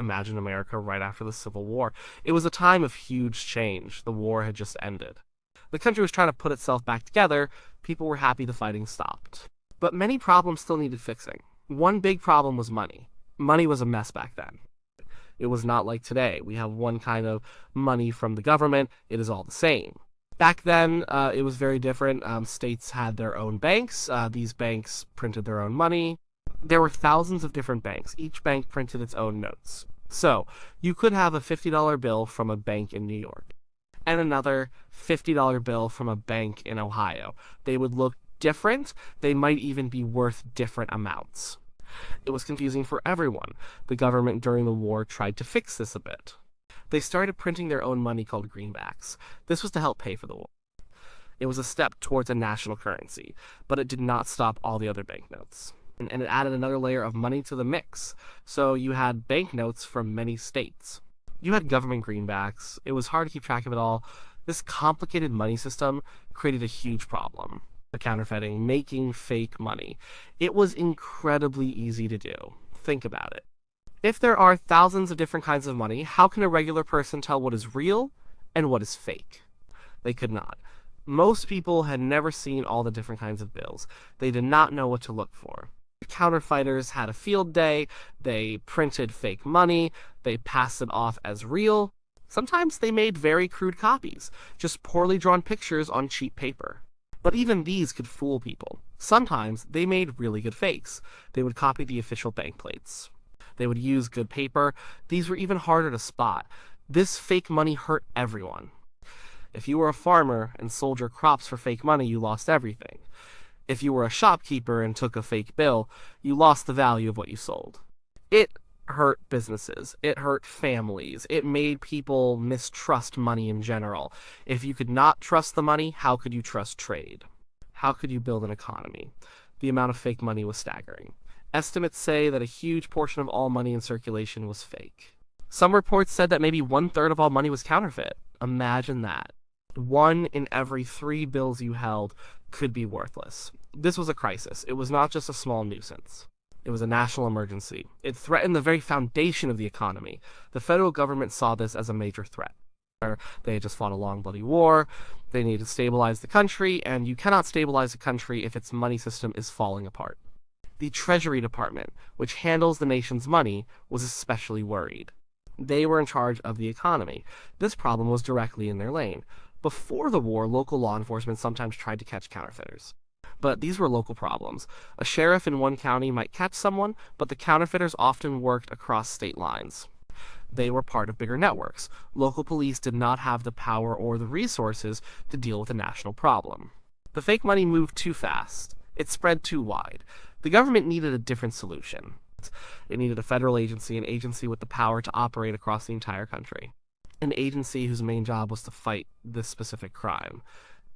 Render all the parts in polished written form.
imagine America right after the Civil War. It was a time of huge change. The war had just ended. The country was trying to put itself back together. People were happy the fighting stopped. But many problems still needed fixing. One big problem was money. Money was a mess back then. It was not like today. We have one kind of money from the government. It is all the same. Back then, it was very different. States had their own banks. These banks printed their own money. There were thousands of different banks. Each bank printed its own notes. So, you could have a $50 bill from a bank in New York and another $50 bill from a bank in Ohio. They would look different. They might even be worth different amounts. It was confusing for everyone. The government during the war tried to fix this a bit. They started printing their own money called greenbacks. This was to help pay for the war. It was a step towards a national currency, but it did not stop all the other banknotes. And it added another layer of money to the mix. So you had banknotes from many states. You had government greenbacks. It was hard to keep track of it all. This complicated money system created a huge problem. The counterfeiting, making fake money. It was incredibly easy to do. Think about it. If there are thousands of different kinds of money, how can a regular person tell what is real and what is fake? They could not. Most people had never seen all the different kinds of bills. They did not know what to look for. Counterfeiters had a field day. They printed fake money. They passed it off as real. Sometimes they made very crude copies, just poorly drawn pictures on cheap paper. But even these could fool people. Sometimes they made really good fakes. They would copy the official bank plates. They would use good paper. These were even harder to spot. This fake money hurt everyone. If you were a farmer and sold your crops for fake money, you lost everything. If you were a shopkeeper and took a fake bill, you lost the value of what you sold. It hurt businesses. It hurt families. It made people mistrust money in general. If you could not trust the money, how could you trust trade? How could you build an economy? The amount of fake money was staggering. Estimates say that a huge portion of all money in circulation was fake. Some reports said that maybe 1/3 of all money was counterfeit. Imagine that. 1 in every 3 bills you held could be worthless. This was a crisis. It was not just a small nuisance. It was a national emergency. It threatened the very foundation of the economy. The federal government saw this as a major threat. They had just fought a long, bloody war. They needed to stabilize the country, and you cannot stabilize a country if its money system is falling apart. The Treasury Department, which handles the nation's money, was especially worried. They were in charge of the economy. This problem was directly in their lane. Before the war, local law enforcement sometimes tried to catch counterfeiters. But these were local problems. A sheriff in one county might catch someone, but the counterfeiters often worked across state lines. They were part of bigger networks. Local police did not have the power or the resources to deal with a national problem. The fake money moved too fast. It spread too wide. The government needed a different solution. It needed a federal agency, an agency with the power to operate across the entire country. An agency whose main job was to fight this specific crime.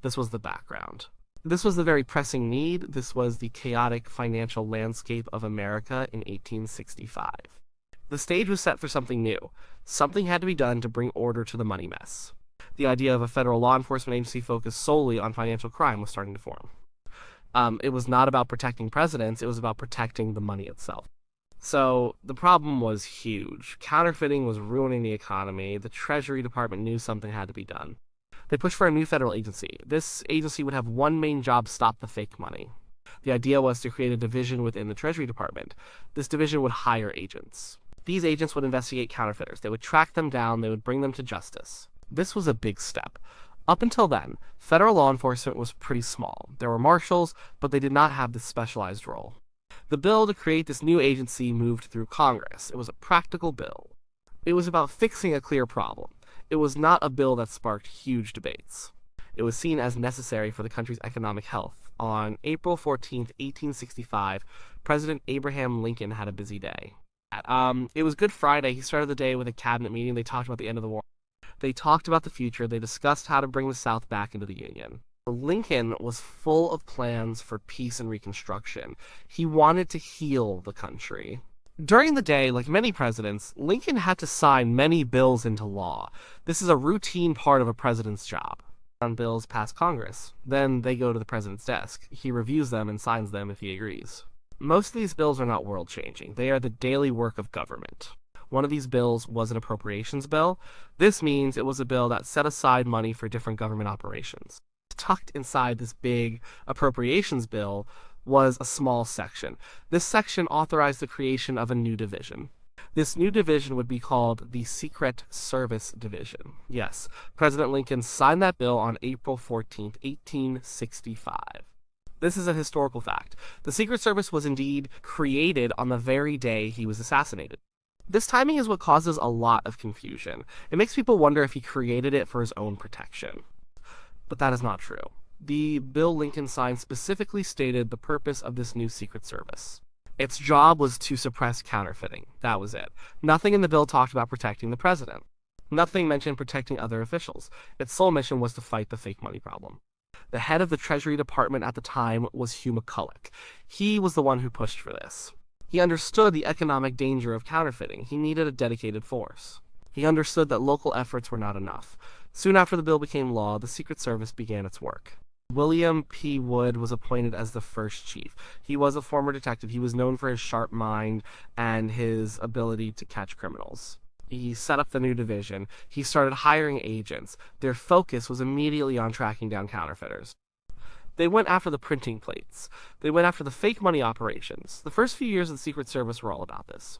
This was the background. This was the very pressing need. This was the chaotic financial landscape of America in 1865. The stage was set for something new. Something had to be done to bring order to the money mess. The idea of a federal law enforcement agency focused solely on financial crime was starting to form. It was not about protecting presidents, it was about protecting the money itself. So the problem was huge. Counterfeiting was ruining the economy. The Treasury Department knew something had to be done. They pushed for a new federal agency. This agency would have one main job: stop the fake money. The idea was to create a division within the Treasury Department. This division would hire agents. These agents would investigate counterfeiters. They would track them down. They would bring them to justice. This was a big step. Up until then, federal law enforcement was pretty small. There were marshals, but they did not have this specialized role. The bill to create this new agency moved through Congress. It was a practical bill. It was about fixing a clear problem. It was not a bill that sparked huge debates. It was seen as necessary for the country's economic health. On April 14th, 1865, President Abraham Lincoln had a busy day. It was Good Friday. He started the day with a cabinet meeting. They talked about the end of the war. They talked about the future. They discussed how to bring the South back into the Union. Lincoln was full of plans for peace and reconstruction. He wanted to heal the country. During the day, like many presidents, Lincoln had to sign many bills into law. This is a routine part of a president's job. Bills pass Congress. Then they go to the president's desk. He reviews them and signs them if he agrees. Most of these bills are not world-changing. They are the daily work of government. One of these bills was an appropriations bill. This means it was a bill that set aside money for different government operations. Tucked inside this big appropriations bill was a small section. This section authorized the creation of a new division. This new division would be called the Secret Service Division. Yes, President Lincoln signed that bill on April 14th, 1865. This is a historical fact. The Secret Service was indeed created on the very day he was assassinated. This timing is what causes a lot of confusion. It makes people wonder if he created it for his own protection. But that is not true. The bill Lincoln signed specifically stated the purpose of this new Secret Service. Its job was to suppress counterfeiting. That was it. Nothing in the bill talked about protecting the president. Nothing mentioned protecting other officials. Its sole mission was to fight the fake money problem. The head of the Treasury Department at the time was Hugh McCulloch. He was the one who pushed for this. He understood the economic danger of counterfeiting. He needed a dedicated force. He understood that local efforts were not enough. Soon after the bill became law, the Secret Service began its work. William P. Wood was appointed as the first chief. He was a former detective. He was known for his sharp mind and his ability to catch criminals. He set up the new division. He started hiring agents. Their focus was immediately on tracking down counterfeiters. They went after the printing plates. They went after the fake money operations. The first few years of the Secret Service were all about this.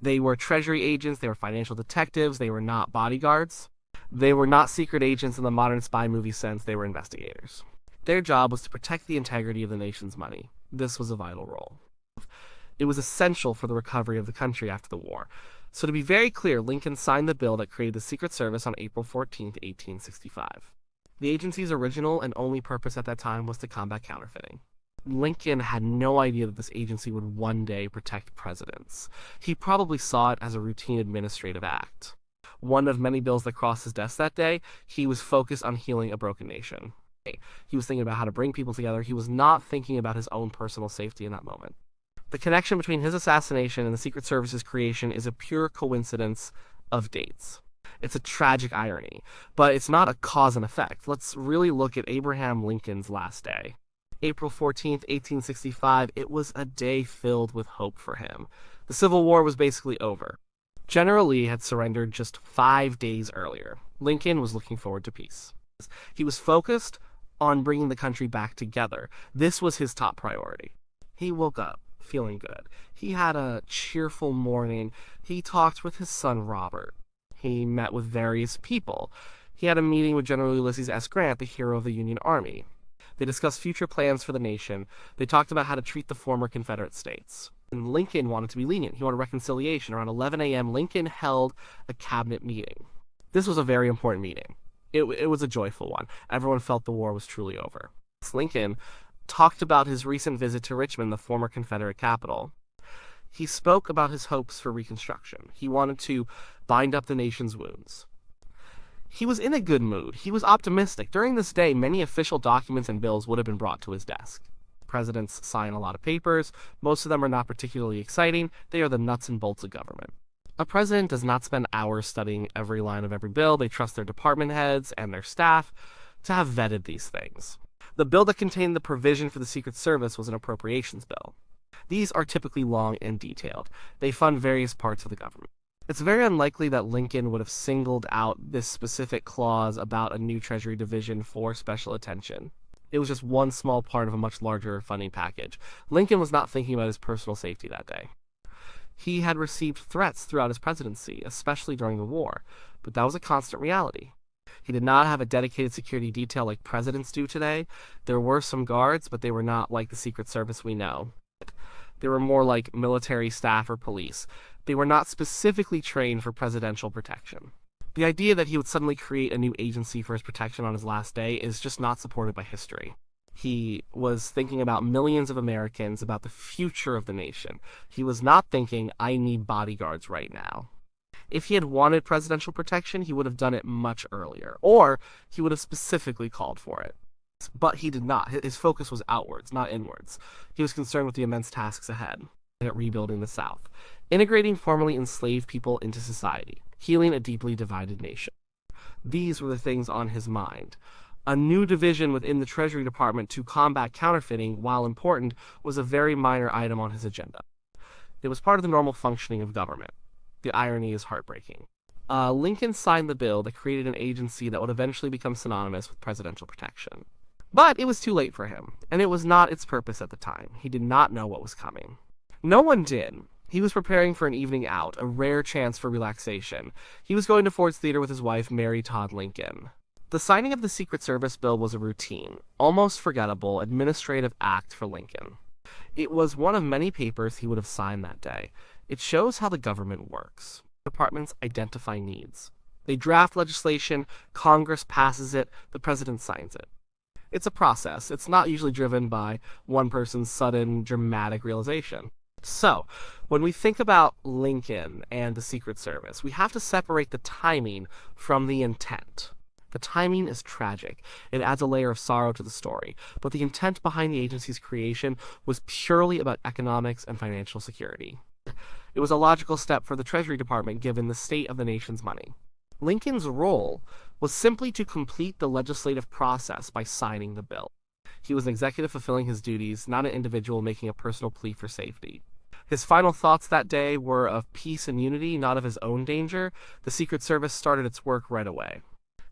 They were treasury agents. They were financial detectives. They were not bodyguards. They were not secret agents in the modern spy movie sense. They were investigators. Their job was to protect the integrity of the nation's money. This was a vital role. It was essential for the recovery of the country after the war. So to be very clear, Lincoln signed the bill that created the Secret Service on April 14th, 1865. The agency's original and only purpose at that time was to combat counterfeiting. Lincoln had no idea that this agency would one day protect presidents. He probably saw it as a routine administrative act. One of many bills that crossed his desk that day, he was focused on healing a broken nation. He was thinking about how to bring people together. He was not thinking about his own personal safety in that moment. The connection between his assassination and the Secret Service's creation is a pure coincidence of dates. It's a tragic irony, but it's not a cause and effect. Let's really look at Abraham Lincoln's last day. April 14th, 1865, it was a day filled with hope for him. The Civil War was basically over. General Lee had surrendered just 5 days earlier. Lincoln was looking forward to peace. He was focused on bringing the country back together. This was his top priority. He woke up feeling good. He had a cheerful morning. He talked with his son Robert. He met with various people. He had a meeting with General Ulysses S. Grant, the hero of the Union Army. They discussed future plans for the nation. They talked about how to treat the former Confederate states. And Lincoln wanted to be lenient. He wanted reconciliation. Around 11 a.m., Lincoln held a cabinet meeting. This was a very important meeting. It was a joyful one. Everyone felt the war was truly over. Lincoln talked about his recent visit to Richmond, the former Confederate capital. He spoke about his hopes for Reconstruction. He wanted to bind up the nation's wounds. He was in a good mood. He was optimistic. During this day, many official documents and bills would have been brought to his desk. Presidents sign a lot of papers. Most of them are not particularly exciting. They are the nuts and bolts of government. A president does not spend hours studying every line of every bill. They trust their department heads and their staff to have vetted these things. The bill that contained the provision for the Secret Service was an appropriations bill. These are typically long and detailed. They fund various parts of the government. It's very unlikely that Lincoln would have singled out this specific clause about a new Treasury division for special attention. It was just one small part of a much larger funding package. Lincoln was not thinking about his personal safety that day. He had received threats throughout his presidency, especially during the war, but that was a constant reality. He did not have a dedicated security detail like presidents do today. There were some guards, but they were not like the Secret Service we know. They were more like military staff or police. They were not specifically trained for presidential protection. The idea that he would suddenly create a new agency for his protection on his last day is just not supported by history. He was thinking about millions of Americans, about the future of the nation. He was not thinking, I need bodyguards right now. If he had wanted presidential protection, he would have done it much earlier, or he would have specifically called for it. But he did not. His focus was outwards, not inwards. He was concerned with the immense tasks ahead, at rebuilding the South, integrating formerly enslaved people into society, healing a deeply divided nation. These were the things on his mind. A new division within the Treasury Department to combat counterfeiting, while important, was a very minor item on his agenda. It was part of the normal functioning of government. The irony is heartbreaking. Lincoln signed the bill that created an agency that would eventually become synonymous with presidential protection. But it was too late for him, and it was not its purpose at the time. He did not know what was coming. No one did. He was preparing for an evening out, a rare chance for relaxation. He was going to Ford's Theater with his wife, Mary Todd Lincoln. The signing of the Secret Service bill was a routine, almost forgettable administrative act for Lincoln. It was one of many papers he would have signed that day. It shows how the government works. Departments identify needs. They draft legislation, Congress passes it, the president signs it. It's a process. It's not usually driven by one person's sudden, dramatic realization. So, when we think about Lincoln and the Secret Service, we have to separate the timing from the intent. The timing is tragic. It adds a layer of sorrow to the story, but the intent behind the agency's creation was purely about economics and financial security. It was a logical step for the Treasury Department given the state of the nation's money. Lincoln's role was simply to complete the legislative process by signing the bill. He was an executive fulfilling his duties, not an individual making a personal plea for safety. His final thoughts that day were of peace and unity, not of his own danger. The Secret Service started its work right away.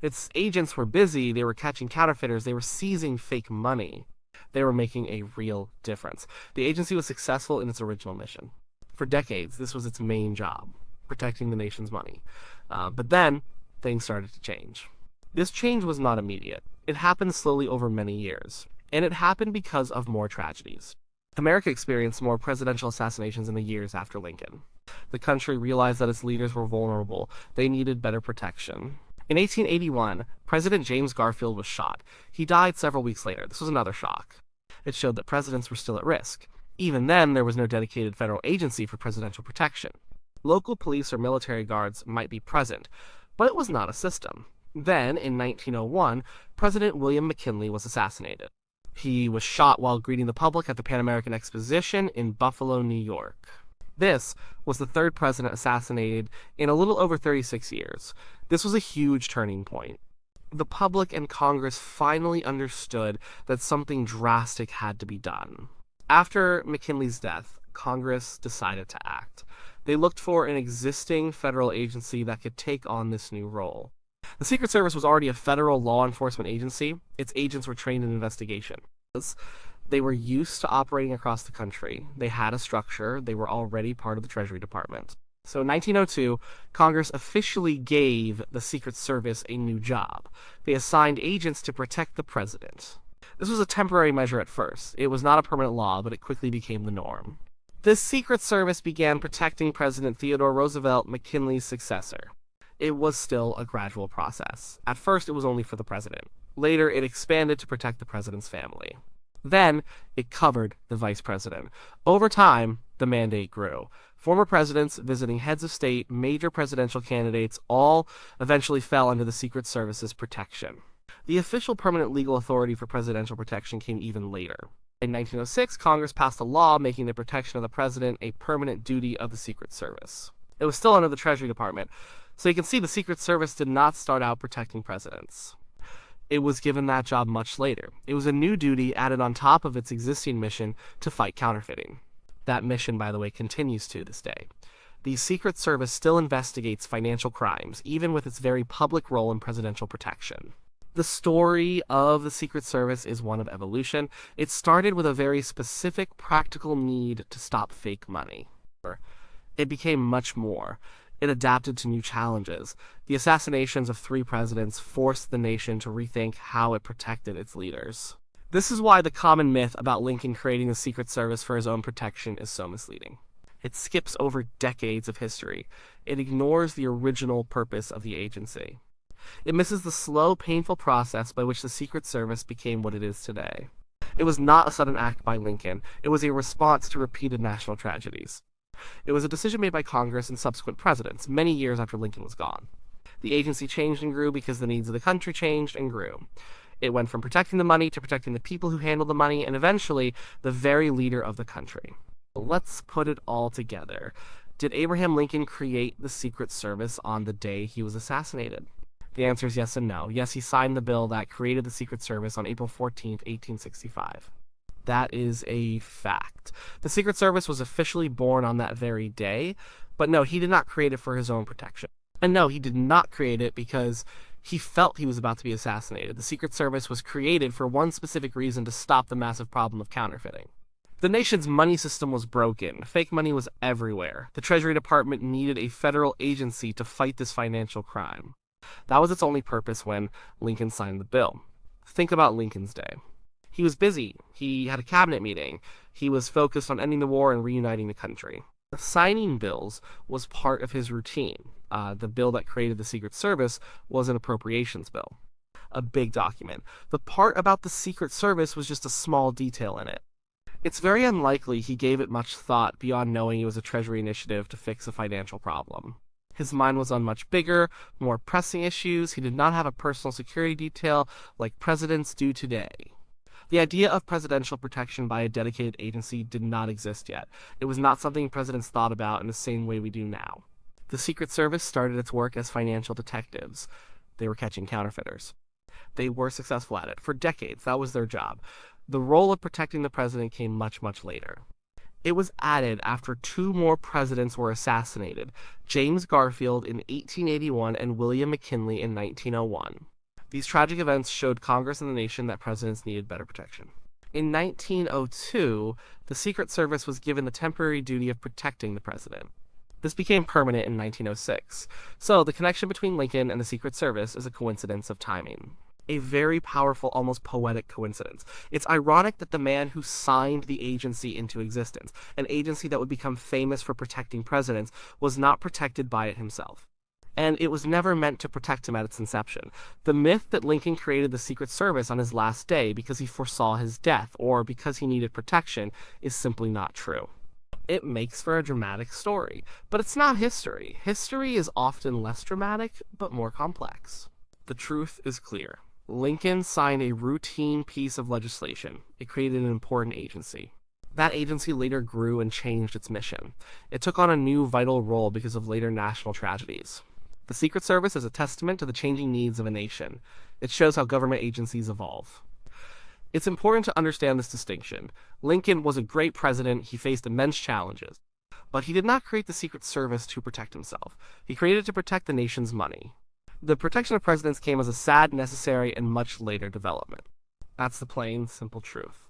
Its agents were busy, they were catching counterfeiters, they were seizing fake money. They were making a real difference. The agency was successful in its original mission. For decades, this was its main job, protecting the nation's money. But then, things started to change. This change was not immediate. It happened slowly over many years, and it happened because of more tragedies. America experienced more presidential assassinations in the years after Lincoln. The country realized that its leaders were vulnerable. They needed better protection. In 1881, President James Garfield was shot. He died several weeks later. This was another shock. It showed that presidents were still at risk. Even then, there was no dedicated federal agency for presidential protection. Local police or military guards might be present, but it was not a system. Then, in 1901, President William McKinley was assassinated. He was shot while greeting the public at the Pan American Exposition in Buffalo, New York. This was the third president assassinated in a little over 36 years. This was a huge turning point. The public and Congress finally understood that something drastic had to be done. After McKinley's death, Congress decided to act. They looked for an existing federal agency that could take on this new role. The Secret Service was already a federal law enforcement agency. Its agents were trained in investigation. They were used to operating across the country. They had a structure. They were already part of the Treasury Department. So in 1902, Congress officially gave the Secret Service a new job. They assigned agents to protect the president. This was a temporary measure at first. It was not a permanent law, but it quickly became the norm. The Secret Service began protecting President Theodore Roosevelt, McKinley's successor. It was still a gradual process. At first, it was only for the president. Later, it expanded to protect the president's family. Then, it covered the vice president. Over time, the mandate grew. Former presidents, visiting heads of state, major presidential candidates, all eventually fell under the Secret Service's protection. The official permanent legal authority for presidential protection came even later. In 1906, Congress passed a law making the protection of the president a permanent duty of the Secret Service. It was still under the Treasury Department, so you can see the Secret Service did not start out protecting presidents. It was given that job much later. It was a new duty added on top of its existing mission to fight counterfeiting. That mission, by the way, continues to this day. The Secret Service still investigates financial crimes, even with its very public role in presidential protection. The story of the Secret Service is one of evolution. It started with a very specific practical need to stop fake money. It became much more. It adapted to new challenges. The assassinations of 3 presidents forced the nation to rethink how it protected its leaders. This is why the common myth about Lincoln creating the Secret Service for his own protection is so misleading. It skips over decades of history. It ignores the original purpose of the agency. It misses the slow, painful process by which the Secret Service became what it is today. It was not a sudden act by Lincoln. It was a response to repeated national tragedies. It was a decision made by Congress and subsequent presidents, many years after Lincoln was gone. The agency changed and grew because the needs of the country changed and grew. It went from protecting the money to protecting the people who handled the money, and eventually, the very leader of the country. Let's put it all together. Did Abraham Lincoln create the Secret Service on the day he was assassinated? The answer is yes and no. Yes, he signed the bill that created the Secret Service on April 14, 1865. That is a fact. The Secret Service was officially born on that very day, but no, he did not create it for his own protection. And no, he did not create it because he felt he was about to be assassinated. The Secret Service was created for one specific reason: to stop the massive problem of counterfeiting. The nation's money system was broken. Fake money was everywhere. The Treasury Department needed a federal agency to fight this financial crime. That was its only purpose when Lincoln signed the bill. Think about Lincoln's day. He was busy. He had a cabinet meeting. He was focused on ending the war and reuniting the country. Signing bills was part of his routine. The bill that created the Secret Service was an appropriations bill, a big document. The part about the Secret Service was just a small detail in it. It's very unlikely he gave it much thought beyond knowing it was a Treasury initiative to fix a financial problem. His mind was on much bigger, more pressing issues. He did not have a personal security detail like presidents do today. The idea of presidential protection by a dedicated agency did not exist yet. It was not something presidents thought about in the same way we do now. The Secret Service started its work as financial detectives. They were catching counterfeiters. They were successful at it. For decades, that was their job. The role of protecting the president came much, much later. It was added after two more presidents were assassinated: James Garfield in 1881 and William McKinley in 1901. These tragic events showed Congress and the nation that presidents needed better protection. In 1902, the Secret Service was given the temporary duty of protecting the president. This became permanent in 1906. So the connection between Lincoln and the Secret Service is a coincidence of timing. A very powerful, almost poetic coincidence. It's ironic that the man who signed the agency into existence, an agency that would become famous for protecting presidents, was not protected by it himself. And it was never meant to protect him at its inception. The myth that Lincoln created the Secret Service on his last day because he foresaw his death or because he needed protection is simply not true. It makes for a dramatic story, but it's not history. History is often less dramatic, but more complex. The truth is clear. Lincoln signed a routine piece of legislation. It created an important agency. That agency later grew and changed its mission. It took on a new vital role because of later national tragedies. The Secret Service is a testament to the changing needs of a nation. It shows how government agencies evolve. It's important to understand this distinction. Lincoln was a great president. He faced immense challenges. But he did not create the Secret Service to protect himself. He created it to protect the nation's money. The protection of presidents came as a sad, necessary, and much later development. That's the plain, simple truth.